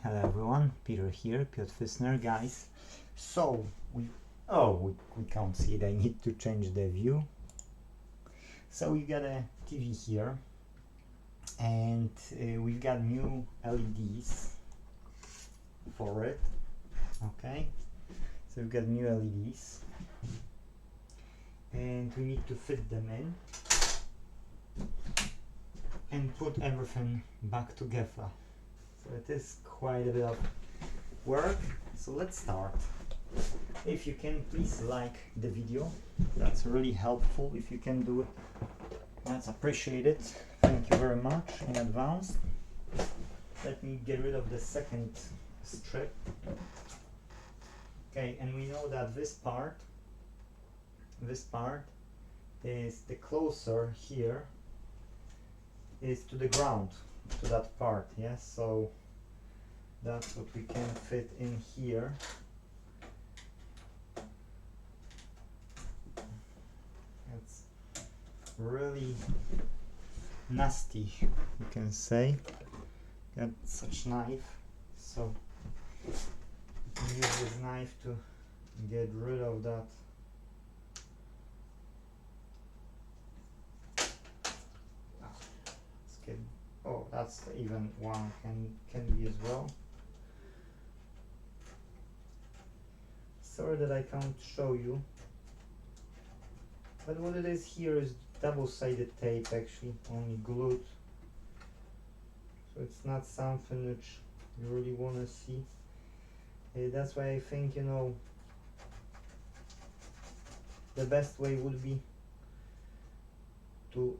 Hello everyone, Peter here, Piotr Fissner, guys. So, we can't see it, I need to change the view. So we got a TV here, and we've got new LEDs for it, okay? So we've got new LEDs, and we need to fit them in and put everything back together. So it is quite a bit of work, so let's start. If you can, please like the video, that's really helpful. If you can do it, that's appreciated. Thank you very much in advance. Let me get rid of the second strip. Okay, and we know that this part is the closer here is to the ground, to that part, yes? So that's what we can fit in here. It's really nasty, you can say. Got such knife, so use this knife to get rid of that. Let's get, oh, that's even one can be as well. Sorry that I can't show you, but what it is here is double-sided tape, actually, only glued. So it's not something which you really want to see. That's why I think, you know, the best way would be to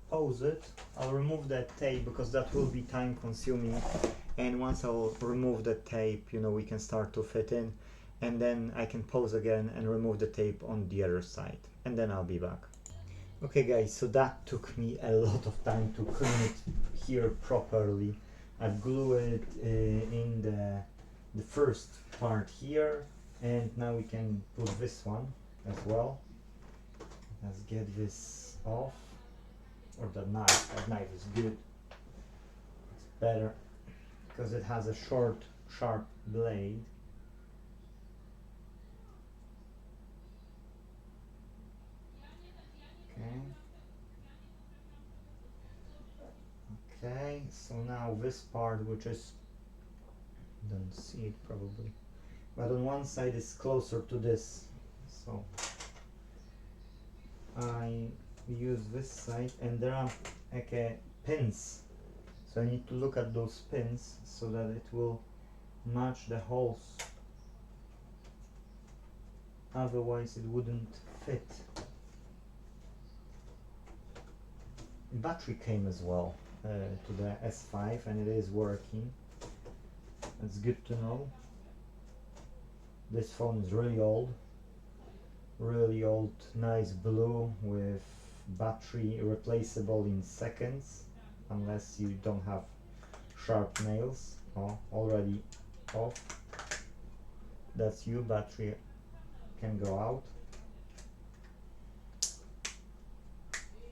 pause it. I'll remove that tape because that will be time consuming, and once I'll remove the tape, you know, we can start to fit in, and then I can pause again and remove the tape on the other side, and then I'll be back. Okay guys, so that took me a lot of time to clean it here properly. I glue it in the first part here, and now we can put this one as well. Let's get this off, or the knife. That knife is good, it's better because it has a short sharp blade. Okay, so now this part, which is, don't see it probably, but on one side is closer to this, so I use this side, and there are like pins, so I need to look at those pins so that it will match the holes, otherwise it wouldn't fit. Battery came as well to the S5, and it is working. That's good to know. This phone is really old, nice blue with battery replaceable in seconds, unless you don't have sharp nails. Oh, already off. That's you, battery can go out.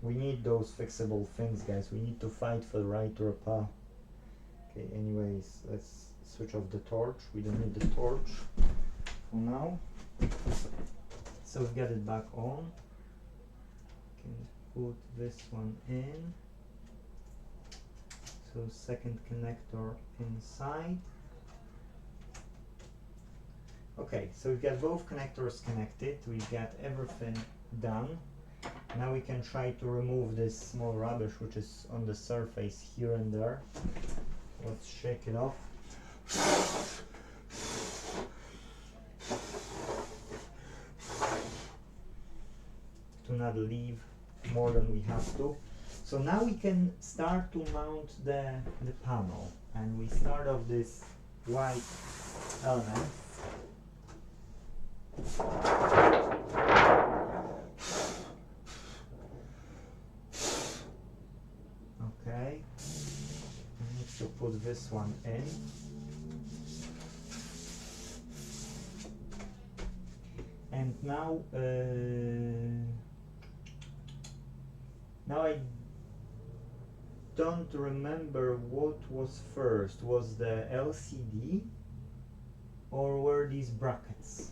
We need those fixable things, guys. We need to fight for the right to repair. Okay, anyways, let's switch off the torch. We don't need the torch for now. So we've got it back on. Can put this one in. So second connector inside. Okay, so we've got both connectors connected. We've got everything done. Now we can try to remove this small rubbish which is on the surface here and there. Let's shake it off. To not leave more than we have to. So now we can start to mount the panel, and we start off this white element. Okay, I need to put this one in. And now, don't remember what was first. Was the LCD or were these brackets?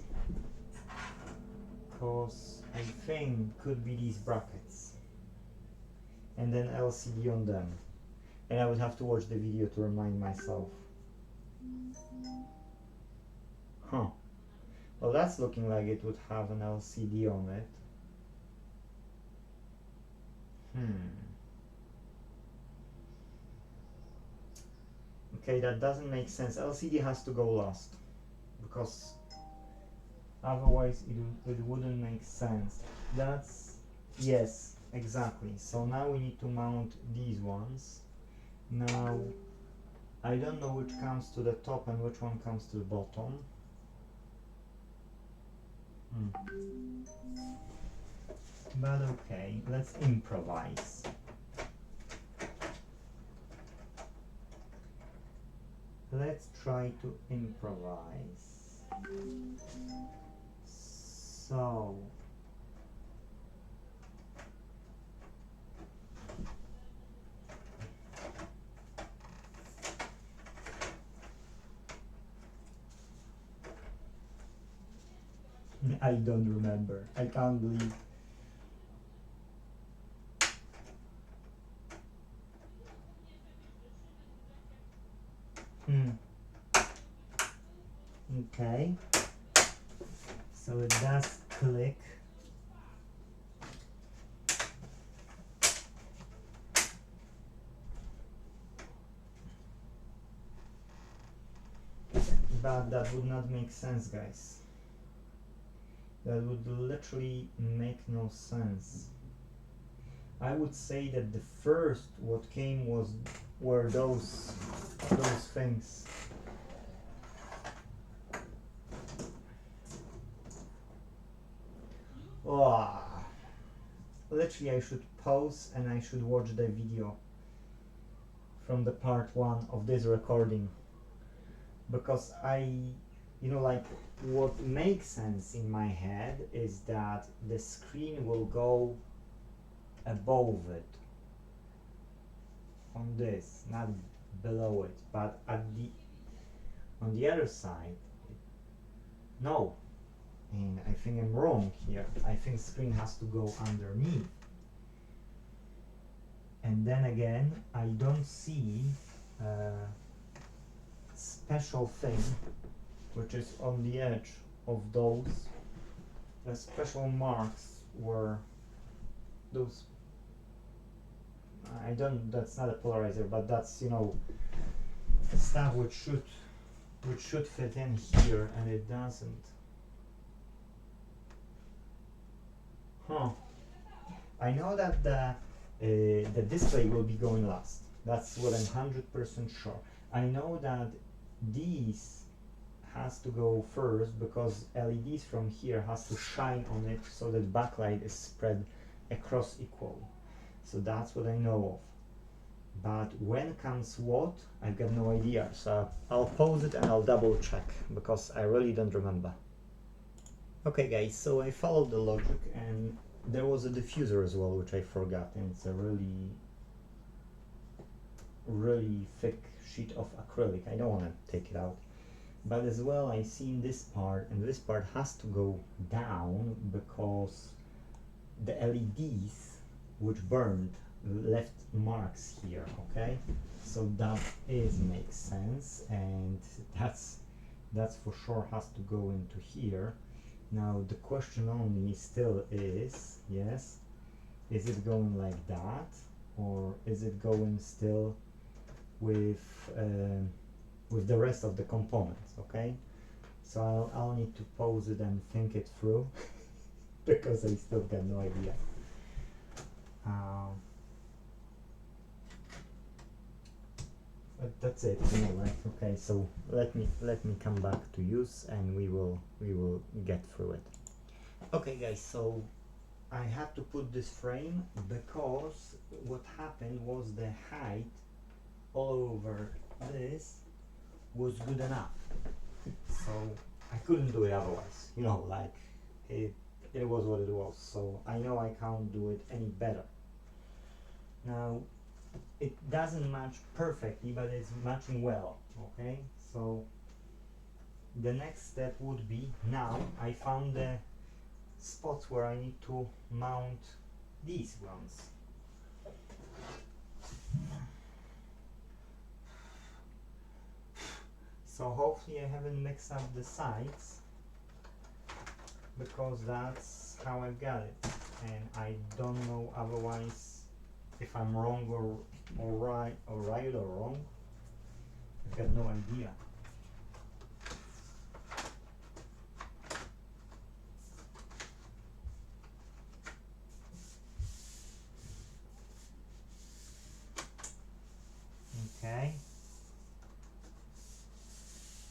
Cause I think could be these brackets and then LCD on them, and I would have to watch the video to remind myself. Huh. Well, that's looking like it would have an LCD on it. Okay, that doesn't make sense. LCD has to go last because otherwise it wouldn't make sense. That's, yes, exactly. So now we need to mount these ones. Now I don't know which comes to the top and which one comes to the bottom. But okay, let's improvise. Let's try to improvise. So I don't remember. I can't believe. Okay. So it does click. But that would not make sense, guys. That would literally make no sense. I would say that the first what came were those things. Oh, literally I should pause and I should watch the video from the part 1 of this recording, because like what makes sense in my head is that the screen will go above it on this, not below it, but on the other side, no. And I think I'm wrong here. I think screen has to go underneath. And then again, I don't see a special thing which is on the edge of those. The special marks were those. That's not a polarizer, but that's, stuff which should fit in here, and it doesn't. Huh. I know that the display will be going last. That's what I'm 100% sure. I know that these has to go first because LEDs from here has to shine on it so that backlight is spread across equally. So that's what I know of. But when comes what, I've got no idea. So I'll pause it and I'll double check because I really don't remember. Okay guys, so I followed the logic and there was a diffuser as well, which I forgot, and it's a really thick sheet of acrylic. I don't want to take it out. But as well, I seen this part, and this part has to go down because the LEDs which burned left marks here, okay? So that makes sense, and that's for sure has to go into here. Now the question only still is, yes, is it going like that, or is it going still with the rest of the components, okay? So I'll need to pause it and think it through because I still got no idea. But that's it, right? Okay, so let me come back to use and we will get through it. Okay guys, so I had to put this frame because what happened was the height all over this was good enough. So I couldn't do it otherwise, like it was what it was. So I know I can't do it any better. Now it doesn't match perfectly, but it's matching well. Okay, so the next step would be, now I found the spots where I need to mount these ones. So hopefully I haven't mixed up the sides, because that's how I got it, and I don't know otherwise if I'm wrong or right or wrong. I've got no idea. Okay,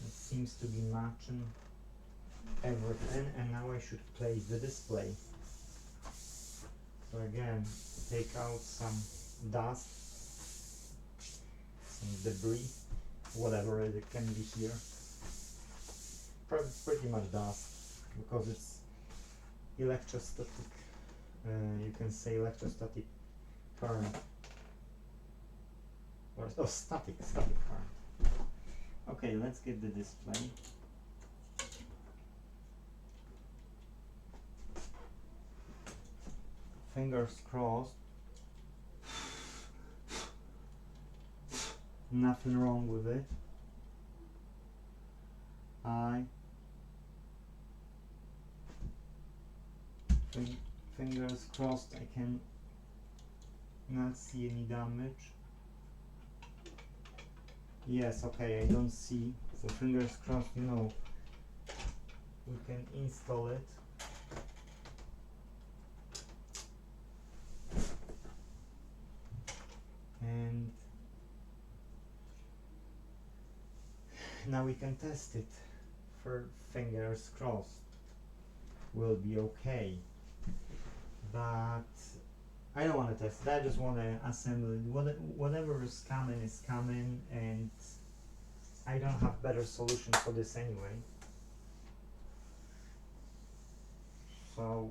it seems to be matching everything, and now I should place the display. So again, take out some dust, some debris, whatever it can be here. Pretty much dust, because it's electrostatic, you can say electrostatic current, or static current. Okay, let's get the display. Fingers crossed. Nothing wrong with it. Fingers crossed I can not see any damage. Yes, okay, I don't see. So fingers crossed, you know, we can install it. And now we can test it. For fingers crossed, will be okay. But I don't want to test it. I just want to assemble it. Whatever is coming, and I don't have better solution for this anyway. So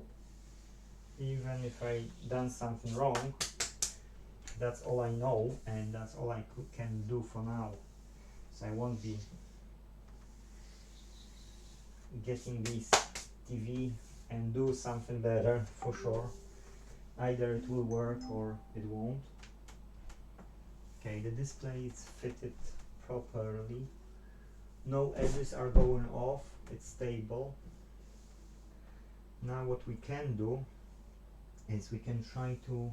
even if I done something wrong, that's all I know, and that's all I can do for now. So I won't be getting this TV and do something better for sure. Either it will work or it won't. Okay, the display is fitted properly. No edges are going off, it's stable. Now what we can do is we can try to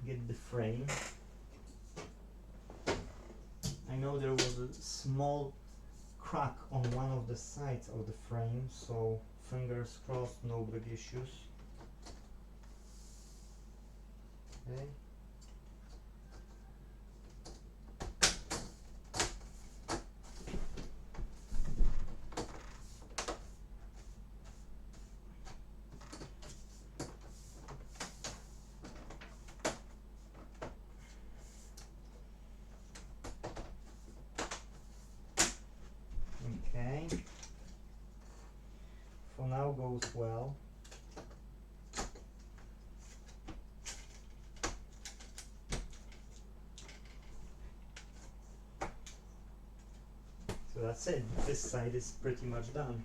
get the frame. I know there was a small crack on one of the sides of the frame, so fingers crossed, no big issues. Okay. Okay. For now goes well. So that's it. This side is pretty much done.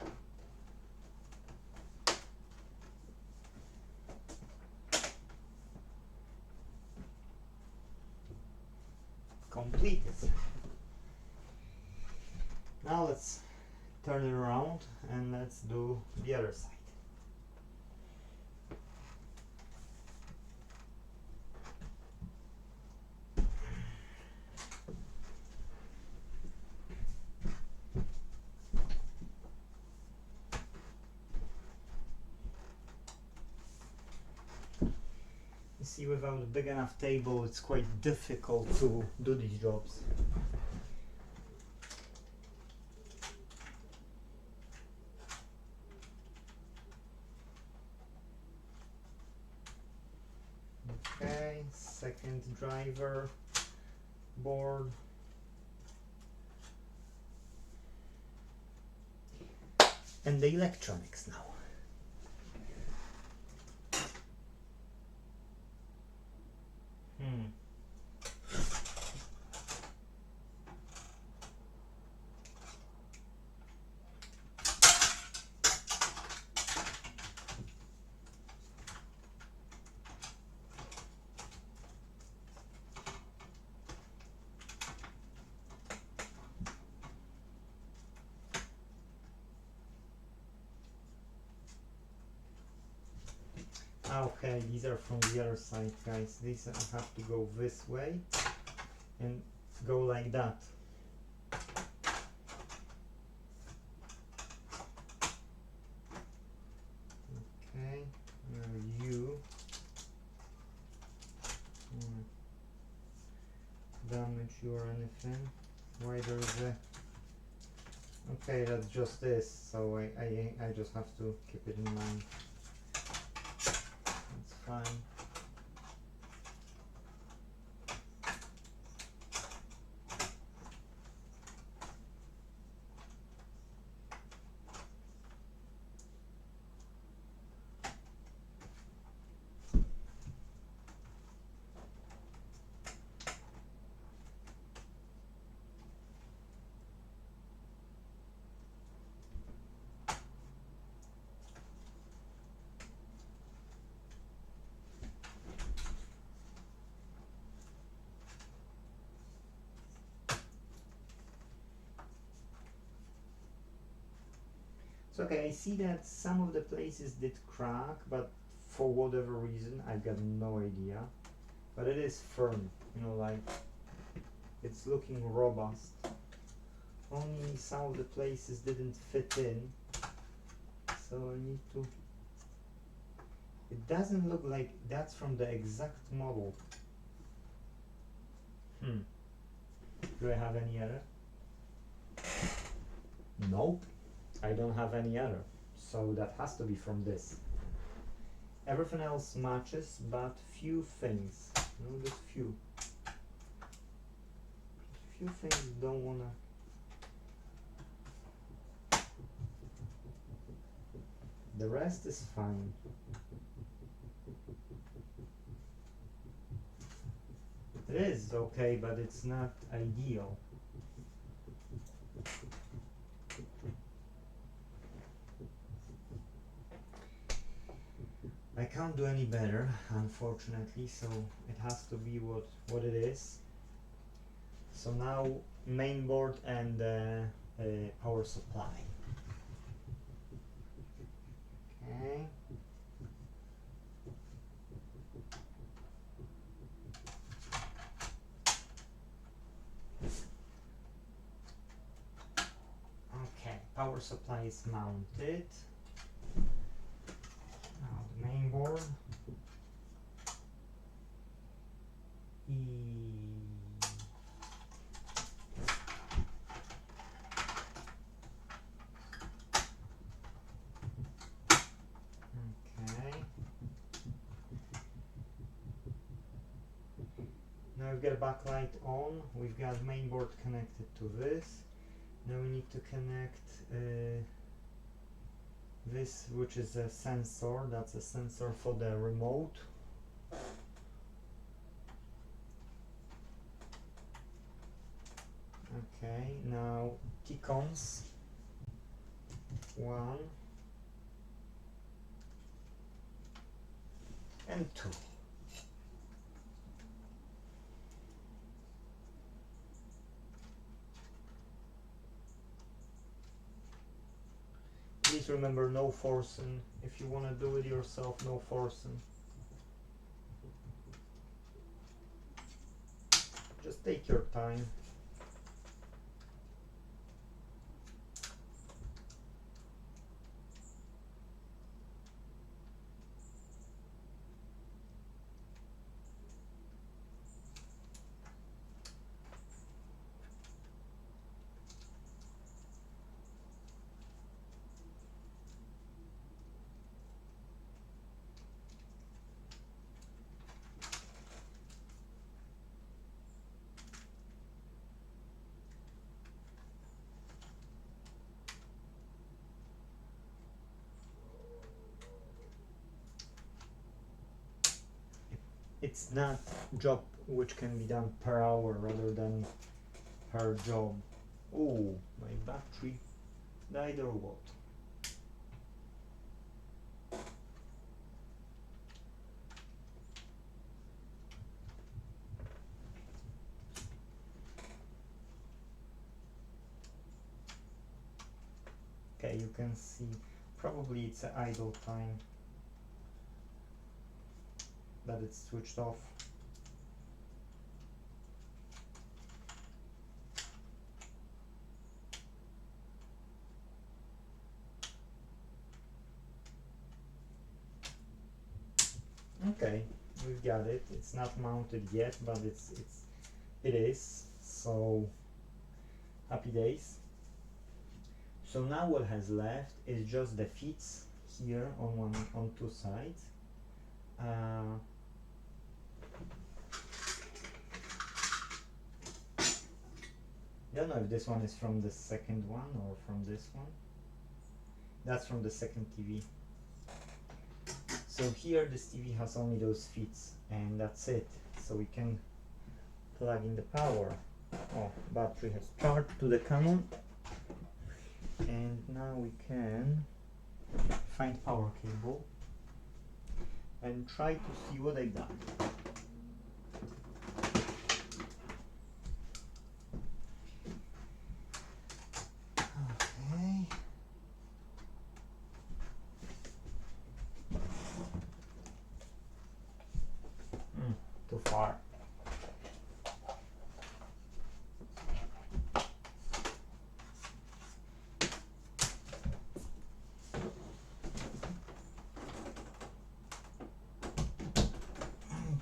Completed. Now let's turn it around and let's do the other side. You see, without a big enough table, it's quite difficult to do these jobs. Okay, second driver board. And the electronics now. Okay, these are from the other side, guys. These have to go this way and go like that. Okay, now you damage you or anything. Why there is a... Okay, that's just this, so I just have to keep it in mind. That's fine. So okay, I see that some of the places did crack, but for whatever reason, I've got no idea. But it is firm, you know, like it's looking robust. Only some of the places didn't fit in, so I need to... It doesn't look like that's from the exact model. Do I have any error? Nope. I don't have any error, so that has to be from this. Everything else matches, but few things, you know, just few things don't wanna... The rest is fine. It is okay, but it's not ideal. I can't do any better, unfortunately, so it has to be what it is. So now main board and power supply. Okay. Okay, power supply is mounted. Now the main board. Okay. Now we've got a backlight on. We've got main board connected to this. Now we need to connect this, which is a sensor. That's a sensor for the remote. Okay, now T-cons 1 and 2. Please remember, no forcing. If you want to do it yourself, no forcing. Just take your time. It's not job which can be done per hour rather than per job. Oh, my battery died or what? Okay, you can see probably it's an idle time. that it's switched off. Okay, we've got it. It's not mounted yet, but it is. So happy days. So now what has left is just the feet here on two sides. Don't know if this one is from the second one or from this one. That's from the second TV. So here this TV has only those feet and that's it. So we can plug in the power. Oh, battery has charged to the Canon. And now we can find power cable and try to see what I got. Okay. Too far.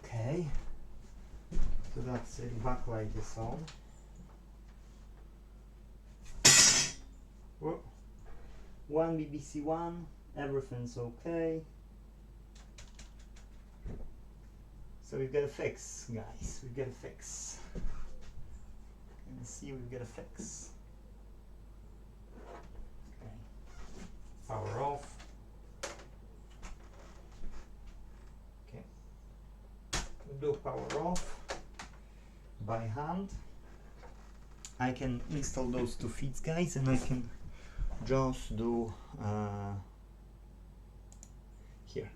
Okay, so that's it. Backlight is on. Whoa. One BBC One, everything's okay. So we've got a fix, guys. We've got a fix. You can see we've got a fix. Okay. Power off. Okay. We'll do power off by hand. I can install those two feet, guys, and I can just do here.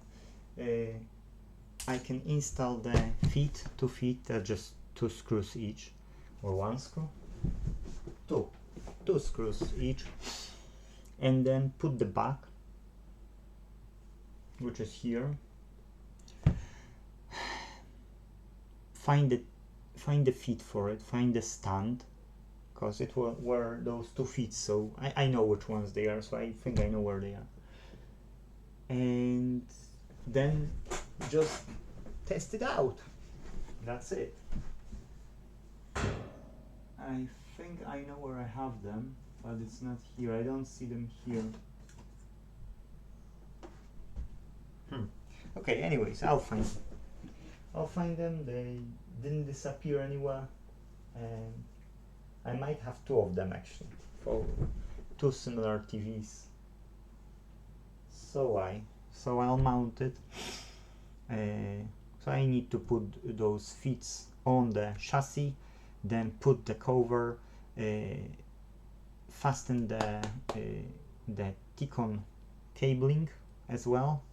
I can install the feet, 2 feet, just 2 screws each, or 1 screw, two screws each, and then put the back, which is here. Find the feet for it, find the stand, because it were those 2 feet, so I know which ones they are, so I think I know where they are. And then just test it out. That's it. I think I know where I have them, but it's not here. I don't see them here. Okay, anyways, I'll find them. They didn't disappear anywhere, and I might have 2 of them actually for 2 similar TVs. So I'll mount it. So I need to put those feet on the chassis, then put the cover, fasten the T-con cabling as well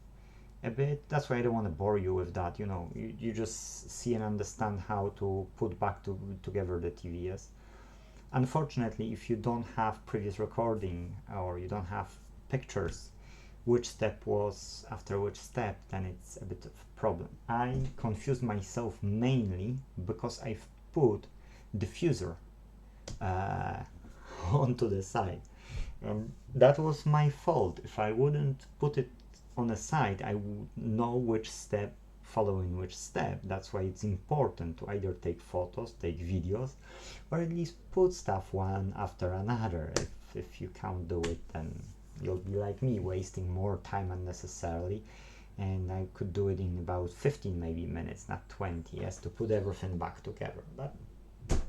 a bit. That's why I don't want to bore you with that. You know, you just see and understand how to put back together the TVs. Unfortunately, if you don't have previous recording or you don't have pictures which step was after which step, then it's a bit of a problem. I confused myself mainly because I've put diffuser onto the side, and that was my fault. If I wouldn't put it on the side, I would know which step following which step. That's why it's important to either take photos, take videos, or at least put stuff one after another. If you can't do it, then you'll be like me, wasting more time unnecessarily, and I could do it in about 15 maybe minutes, not 20, yes, to put everything back together. But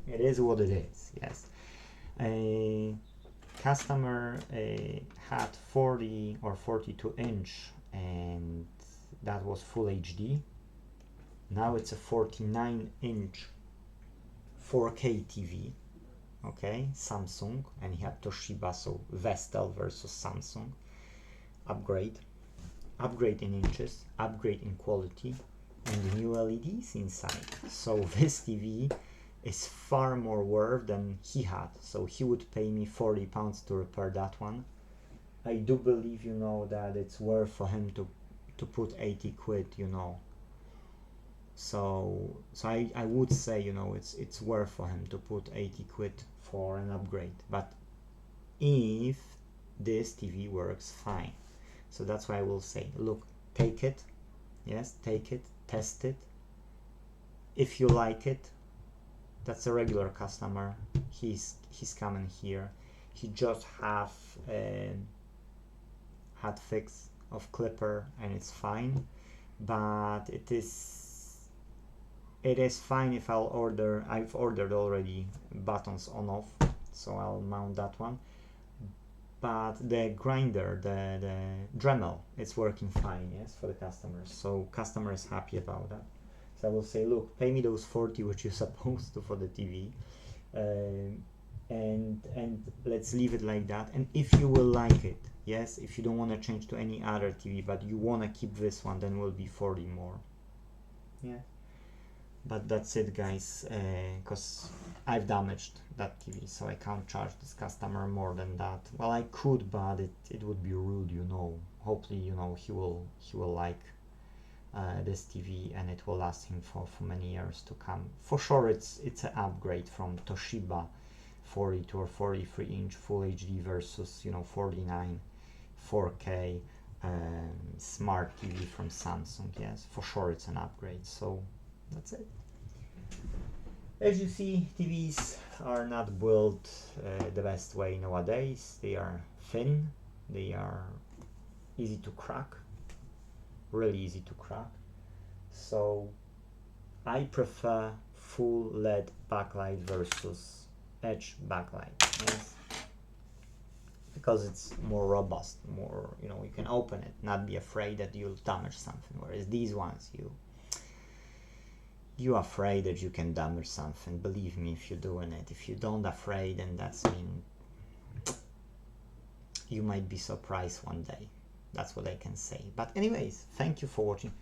it is what it is, yes. A customer had 40 or 42 inch, and that was full HD. Now it's a 49 inch 4K TV. Okay, Samsung, and he had Toshiba, so Vestel versus Samsung. Upgrade in inches, upgrade in quality, and new LEDs inside. So this TV is far more worth than he had, so he would pay me £40 to repair that one. I do believe, you know, that it's worth for him to put 80 quid, you know, So I would say, you know, it's worth for him to put 80 quid for an upgrade, but if this TV works fine. So that's why I will say, look, take it, yes, take it, test it. If you like it, that's a regular customer, he's coming here, he just have had fix of clipper and it's fine, but it is fine if I've ordered already buttons on off, so I'll mount that one. But the grinder, the Dremel, it's working fine, yes, for the customers. So customer is happy about that. So I will say, look, pay me those 40 which you're supposed to for the TV, and let's leave it like that. And if you will like it, yes, if you don't want to change to any other TV, but you want to keep this one, then will be 40 more. Yeah. But that's it, guys, because I've damaged that TV, so I can't charge this customer more than that. Well, I could, but it would be rude, you know. Hopefully, you know, he will like this TV and it will last him for many years to come. For sure, it's an upgrade from Toshiba 42 or 43 inch Full HD versus, you know, 49 4K smart TV from Samsung. Yes, for sure it's an upgrade. So that's it. As you see, TVs are not built the best way nowadays. They are thin, they are easy to crack, really easy to crack. So I prefer full LED backlight versus edge backlight, yes, because it's more robust, more, you know, you can open it, not be afraid that you'll damage something, whereas these ones, you're afraid that you can damage something. Believe me, if you're doing it. If you don't afraid, then that's mean you might be surprised one day. That's what I can say. But anyways, thank you for watching.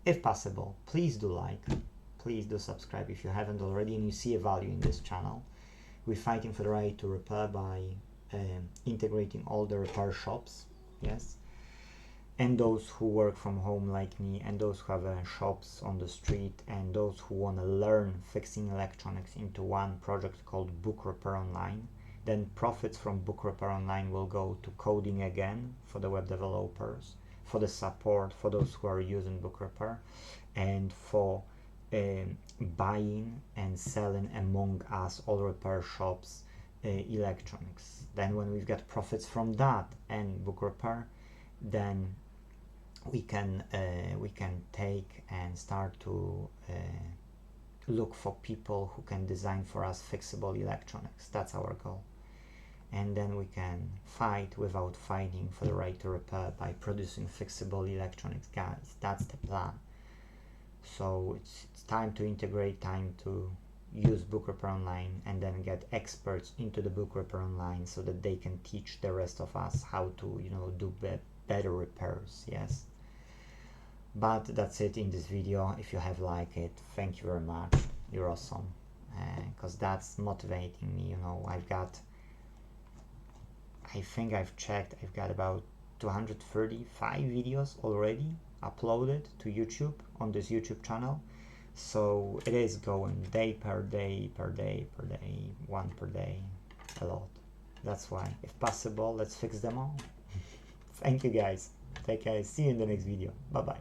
If possible, please do like, please do subscribe if you haven't already and you see a value in this channel. We're fighting for the right to repair by integrating all the repair shops, yes, and those who work from home like me, and those who have shops on the street, and those who want to learn fixing electronics into one project called Book Repair Online. Then profits from Book Repair Online will go to coding again for the web developers, for the support for those who are using Book Repair, and for buying and selling among us, all repair shops, electronics. Then when we've got profits from that and Book Repair, then we can take and start to look for people who can design for us fixable electronics. That's our goal. And then we can fight without fighting for the right to repair by producing fixable electronics, guys. That's the plan. So it's time to integrate, time to use Book Repair Online, and then get experts into the Book Repair Online so that they can teach the rest of us how to, you know, do better repairs. Yes. But that's it in this video. If you have liked it, thank you very much. You're awesome, because that's motivating me. You know, I think I've checked, I've got about 235 videos already uploaded to YouTube on this YouTube channel. So it is going day per day, one per day, a lot. That's why, if possible, let's fix them all. Thank you, guys. Take care. See you in the next video. Bye bye.